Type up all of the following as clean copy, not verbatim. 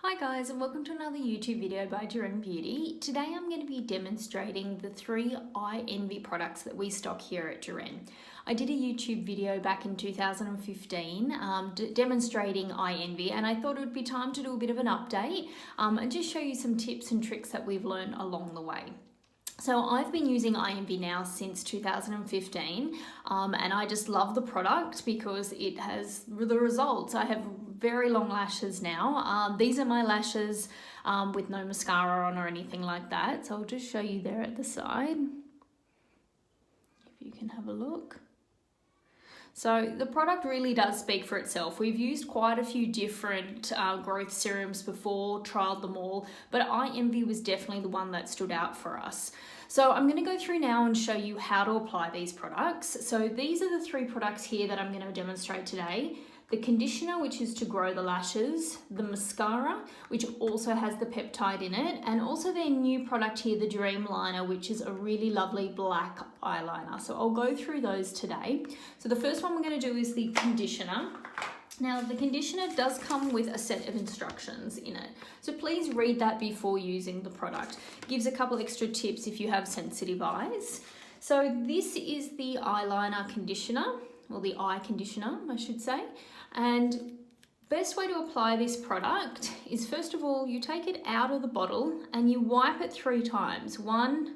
Hi guys, and welcome to another YouTube video by Juren Beauty. Today I'm going to be demonstrating the 3 Eyenvy products that we stock here at Juren. I did a YouTube video back in 2015 demonstrating Eyenvy, and I thought it would be time to do a bit of an update and just show you some tips and tricks that we've learned along the way. So I've been using Eyenvy now since 2015 and I just love the product because it has the results. I have very long lashes now. These are my lashes with no mascara on or anything like that. So I'll just show you there at the side, if you can have a look. So the product really does speak for itself. We've used quite a few different growth serums before, trialed them all, but Eyenvy was definitely the one that stood out for us. So I'm going to go through now and show you how to apply these products. So these are the 3 products here that I'm going to demonstrate today. The conditioner, which is to grow the lashes, the mascara, which also has the peptide in it, and also their new product here, the Dreamliner, which is a really lovely black eyeliner. So I'll go through those today. So the first one we're going to do is the conditioner. Now the conditioner does come with a set of instructions in it, so please read that before using the product. It gives a couple extra tips if you have sensitive eyes. So this is the eyeliner conditioner, or the eye conditioner I should say, and best way to apply this product is, first of all, you take it out of the bottle and you wipe it 3 times. 1,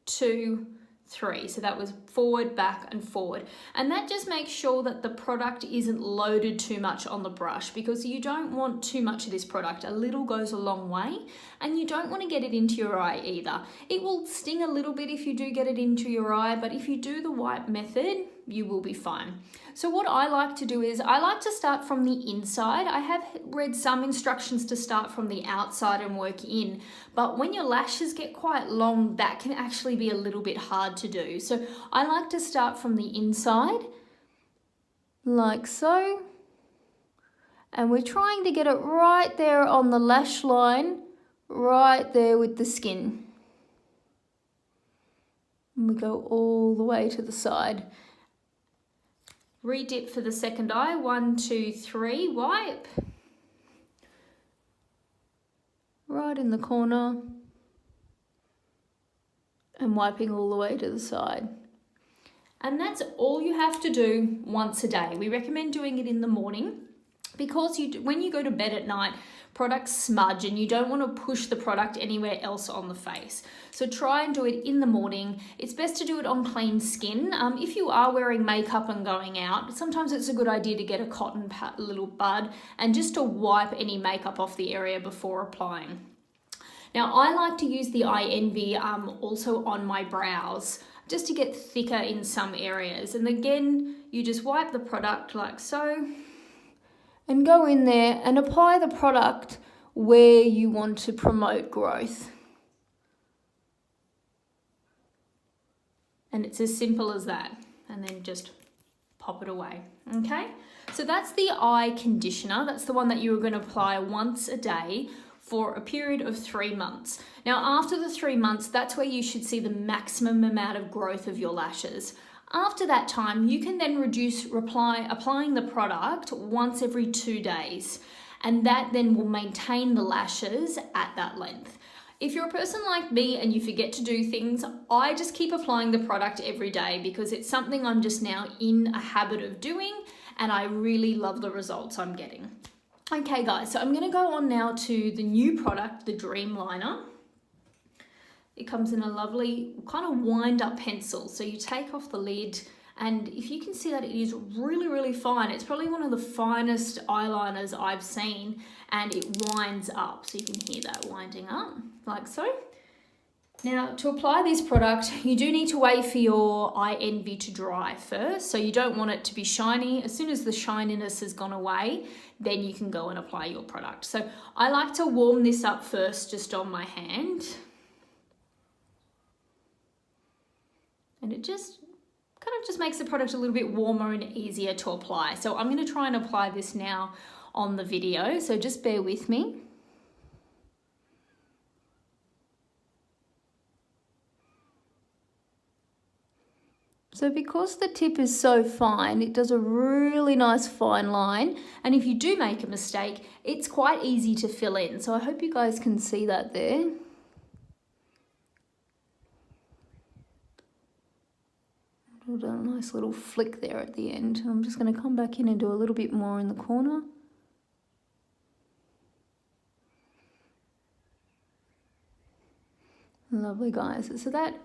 2, 3. So that was forward, back and forward. And that just makes sure that the product isn't loaded too much on the brush, because you don't want too much of this product. A little goes a long way, and you don't want to get it into your eye either. It will sting a little bit if you do get it into your eye, but if you do the wipe method, you will be fine. So what I like to do is I like to start from the inside. I have read some instructions to start from the outside and work in, but when your lashes get quite long, that can actually be a little bit hard to do. So I like to start from the inside, like so. And we're trying to get it right there on the lash line, right there with the skin. And we go all the way to the side. Redip for the second eye, 1, 2, 3, wipe. Right in the corner. And wiping all the way to the side. And that's all you have to do once a day. We recommend doing it in the morning, because when you go to bed at night, products smudge and you don't want to push the product anywhere else on the face. So try and do it in the morning. It's best to do it on clean skin. If you are wearing makeup and going out, sometimes it's a good idea to get a cotton little bud and just to wipe any makeup off the area before applying. Now I like to use the Eyenvy also on my brows, just to get thicker in some areas. And again, you just wipe the product like so, and go in there and apply the product where you want to promote growth. And it's as simple as that. And then just pop it away, okay? So that's the eye conditioner. That's the one that you are going to apply once a day for a period of 3 months. Now, after the 3 months, that's where you should see the maximum amount of growth of your lashes. After that time, you can then reduce applying the product once every 2 days, and that then will maintain the lashes at that length. If you're a person like me and you forget to do things, I just keep applying the product every day because it's something I'm just now in a habit of doing, and I really love the results I'm getting. Okay guys, so I'm going to go on now to the new product, the Dreamliner. It comes in a lovely kind of wind up pencil. So you take off the lid, and if you can see that, it is really, really fine. It's probably one of the finest eyeliners I've seen, and it winds up. So you can hear that winding up like so. Now to apply this product, you do need to wait for your Eyenvy to dry first. So you don't want it to be shiny. As soon as the shininess has gone away, then you can go and apply your product. So I like to warm this up first just on my hand. And it just kind of just makes the product a little bit warmer and easier to apply. So I'm going to try and apply this now on the video, so just bear with me. So because the tip is so fine, it does a really nice fine line. And if you do make a mistake, it's quite easy to fill in. So I hope you guys can see that there. A nice little flick there at the end. I'm just going to come back in and do a little bit more in the corner. Lovely, guys. So that,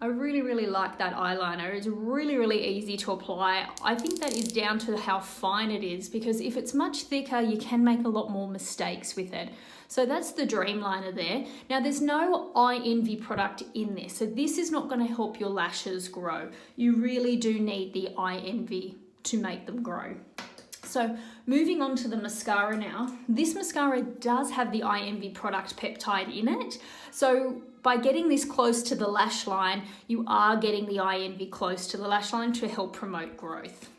I really like that eyeliner. It's really easy to apply. I think that is down to how fine it is, because if it's much thicker, you can make a lot more mistakes with it. So that's the Dreamliner there. Now there's no Eyenvy product in this, so this is not going to help your lashes grow. You really do need the Eyenvy to make them grow. So moving on to the mascara now. This mascara does have the Eyenvy product peptide in it. So by getting this close to the lash line, you are getting the Eyenvy close to the lash line to help promote growth.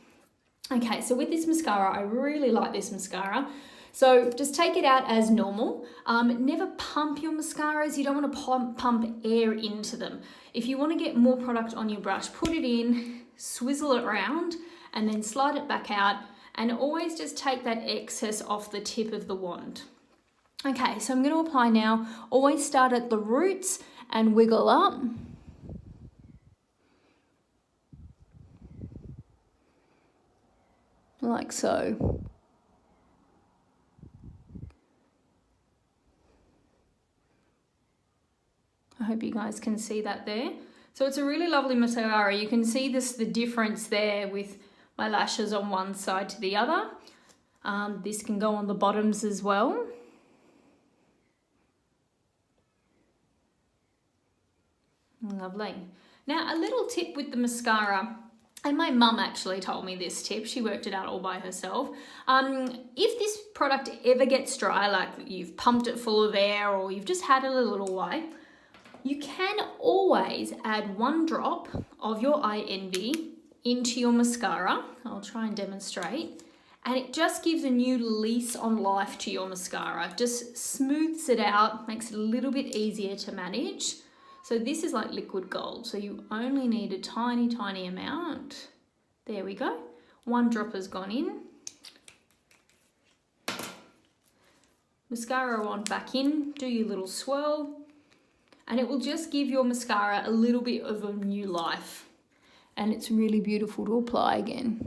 Okay, so with this mascara, I really like this mascara. So just take it out as normal. Never pump your mascaras. You don't want to pump air into them. If you want to get more product on your brush, put it in, swizzle it around, and then slide it back out. And always just take that excess off the tip of the wand. Okay, so I'm going to apply now. Always start at the roots and wiggle up. Like so. I hope you guys can see that there. So it's a really lovely mascara. You can see the difference there with my lashes on one side to the other. This can go on the bottoms as well. Lovely. Now a little tip with the mascara, and my mum actually told me this tip, she worked it out all by herself. If this product ever gets dry, like you've pumped it full of air or you've just had it a little while, you can always add 1 drop of your Eyenvy into your mascara. I'll try and demonstrate. And it just gives a new lease on life to your mascara. Just smooths it out, makes it a little bit easier to manage. So this is like liquid gold. So you only need a tiny amount. There we go. 1 drop has gone in. Mascara wand back in, do your little swirl. And it will just give your mascara a little bit of a new life. And it's really beautiful to apply again.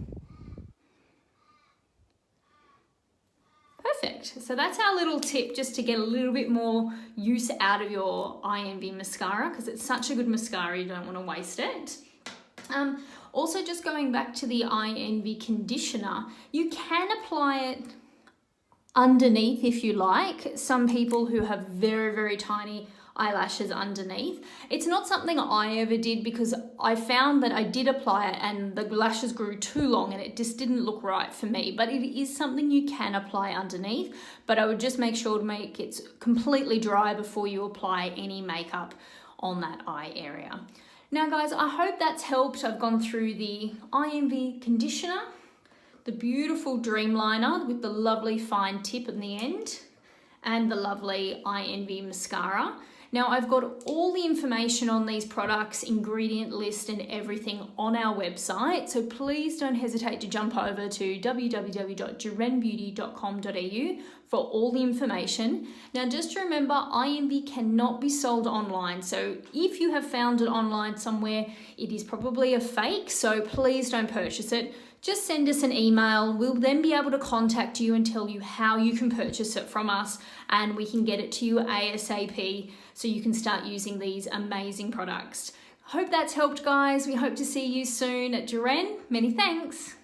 Perfect. So that's our little tip, just to get a little bit more use out of your Eyenvy mascara, because it's such a good mascara, you don't want to waste it. Also, just going back to the Eyenvy conditioner, you can apply it underneath if you like. Some people who have very tiny eyelashes underneath. It's not something I ever did, because I found that I did apply it and the lashes grew too long and it just didn't look right for me. But it is something you can apply underneath, but I would just make sure to make it completely dry before you apply any makeup on that eye area. Now guys, I hope that's helped. I've gone through the Eyenvy conditioner, the beautiful Dreamliner with the lovely fine tip in the end, and the lovely Eyenvy mascara. Now I've got all the information on these products, ingredient list and everything on our website, so please don't hesitate to jump over to www.jurenbeauty.com.au for all the information. Now just remember, Eyenvy cannot be sold online, so if you have found it online somewhere, it is probably a fake, so please don't purchase it. Just send us an email. We'll then be able to contact you and tell you how you can purchase it from us, and we can get it to you ASAP so you can start using these amazing products. Hope that's helped, guys. We hope to see you soon at Juren. Many thanks.